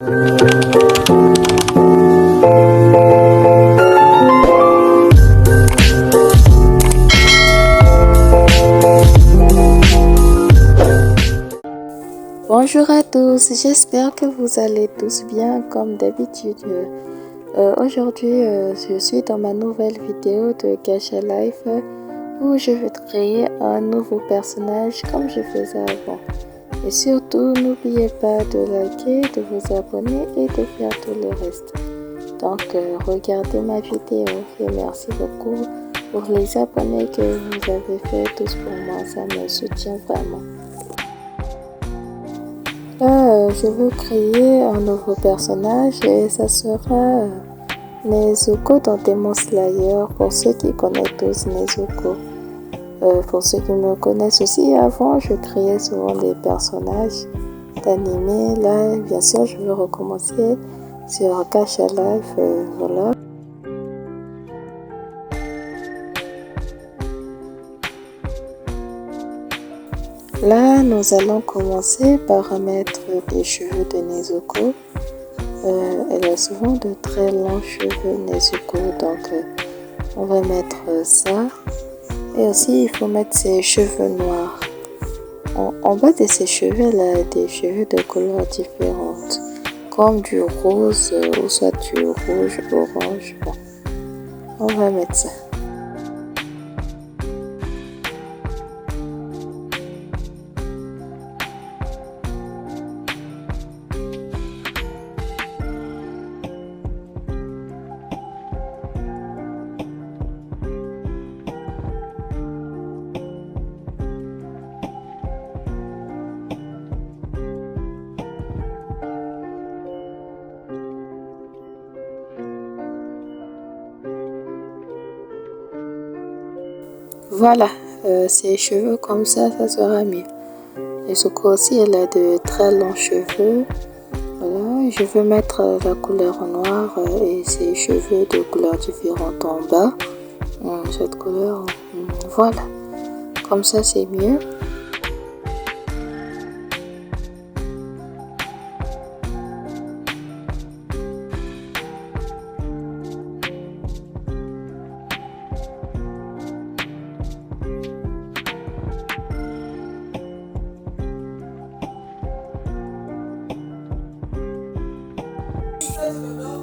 Bonjour à tous, j'espère que vous allez tous bien comme d'habitude. Aujourd'hui, je suis dans ma nouvelle vidéo de Gacha Life où je vais créer un nouveau personnage comme je faisais avant. Et surtout, n'oubliez pas de liker, de vous abonner et de faire tout le reste. Donc, regardez ma vidéo et merci beaucoup pour les abonnés que vous avez fait tous pour moi, ça me soutient vraiment. Là, je veux créer un nouveau personnage et ça sera Nezuko dans Demon Slayer pour ceux qui connaissent tous Nezuko. Pour ceux qui me connaissent aussi, avant je créais souvent des personnages d'anime. Là, bien sûr, je veux recommencer sur Gacha Life. Voilà. Là, nous allons commencer par mettre les cheveux de Nezuko. Elle a souvent de très longs cheveux Nezuko, donc on va mettre ça. Et aussi, il faut mettre ses cheveux noirs. En bas de ses cheveux, elle a des cheveux de couleurs différentes, comme du rose ou soit du rouge, orange. Bon, on va mettre ça. Voilà, ses cheveux comme ça sera mieux. Et ce coup aussi, elle a de très longs cheveux. Voilà, je veux mettre la couleur noire et ses cheveux de couleurs différentes en bas. Cette couleur, voilà, comme ça c'est mieux.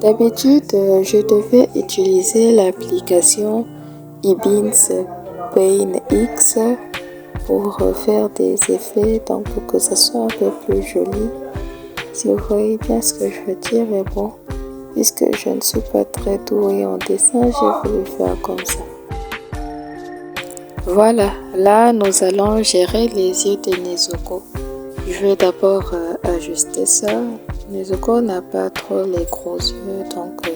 D'habitude, je devais utiliser l'application Ibins Paint X pour faire des effets, donc pour que ça soit un peu plus joli. Si vous voyez bien ce que je veux dire, mais bon, puisque je ne suis pas très douée en dessin, j'ai voulu faire comme ça. Voilà, là nous allons gérer les yeux de Nezuko. Je vais d'abord ajuster ça. Nezuko n'a pas trop les gros yeux, donc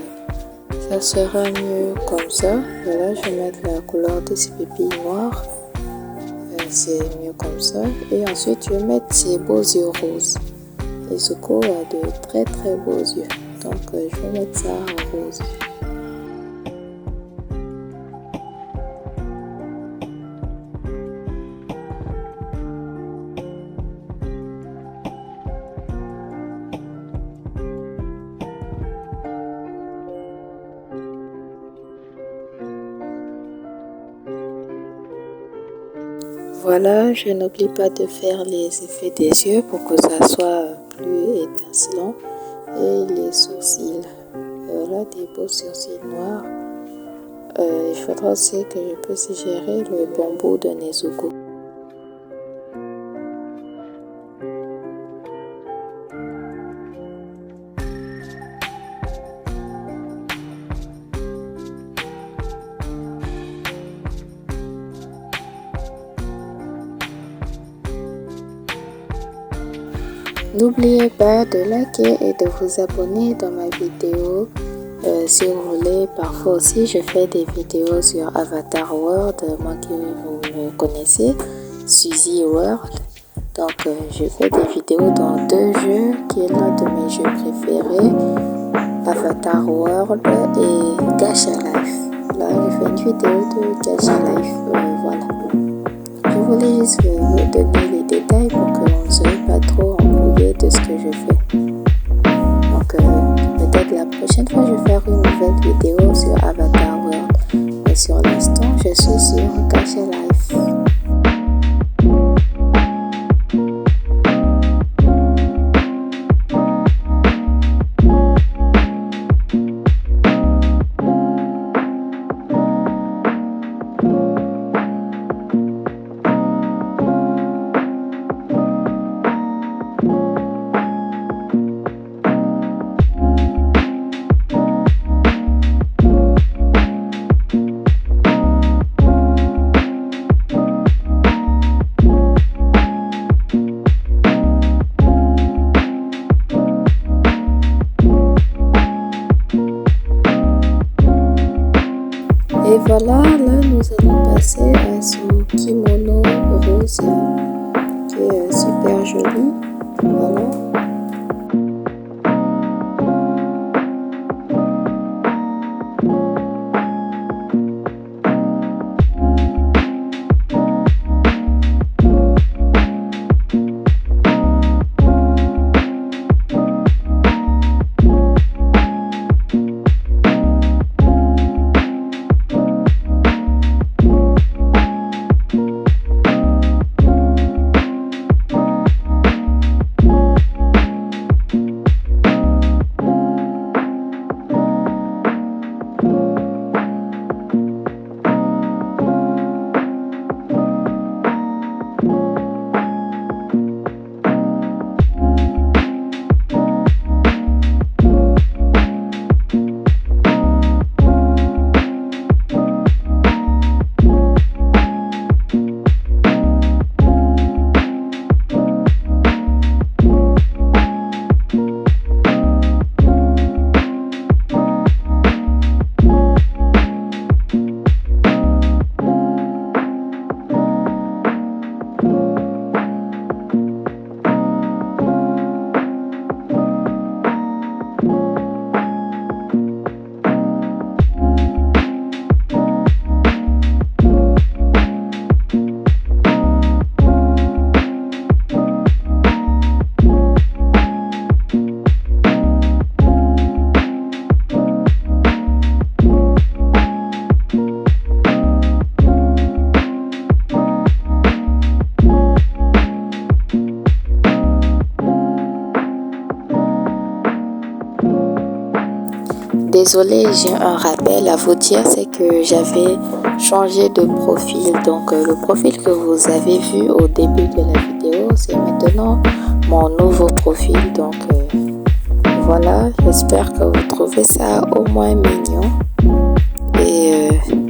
ça sera mieux comme ça. Voilà, je vais mettre la couleur de ses pupilles noires. C'est mieux comme ça. Et ensuite, je vais mettre ses beaux yeux roses. Nezuko a de très très beaux yeux, donc je vais mettre ça en rose. Voilà, je n'oublie pas de faire les effets des yeux pour que ça soit plus étincelant. Et les sourcils. Voilà, des beaux sourcils noirs. Il faudra aussi que je puisse gérer le bambou de Nezuko. N'oubliez pas de liker et de vous abonner dans ma vidéo. Si vous voulez, parfois aussi je fais des vidéos sur Avatar World, moi qui vous me connaissez, Suzy World. Donc je fais des vidéos dans deux jeux qui est l'un de mes jeux préférés, Avatar World et Gacha Life. Là je fais une vidéo de Gacha Life, voilà. Je voulais juste vous donner les détails pour que vous ne soyez pas trop embrouillés de ce que je fais. prochaine fois, je vais faire une nouvelle vidéo sur Avatar World. Mais sur l'instant, je suis sur Gacha Life. Et voilà, là nous allons passer à ce kimono rose qui est super joli. Voilà. Désolée, j'ai un rappel à vous dire, c'est que j'avais changé de profil. Donc le profil que vous avez vu au début de la vidéo, c'est maintenant mon nouveau profil. Donc voilà, j'espère que vous trouvez ça au moins mignon. Et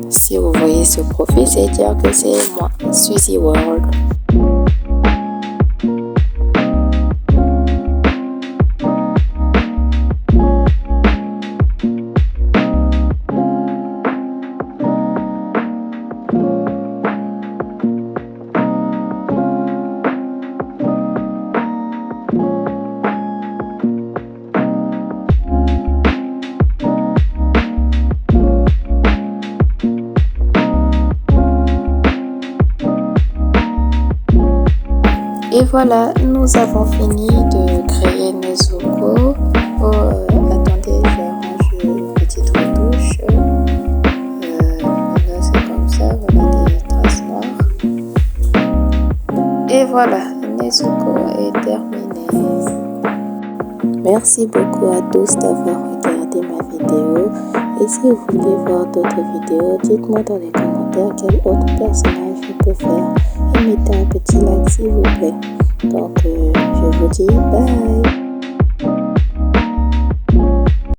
si vous voyez ce profil, c'est dire que c'est moi, Suzy World. Et voilà, nous avons fini de créer Nezuko. Attendez, je range une petite retouche. Voilà, c'est comme ça, voilà des traces noires. Et voilà, Nezuko est terminée. Merci beaucoup à tous d'avoir regardé ma vidéo. Et si vous voulez voir d'autres vidéos, dites-moi dans les commentaires quel autre personnage je peux faire. Et mettez un petit like s'il vous plaît. Donc, je vous dis bye.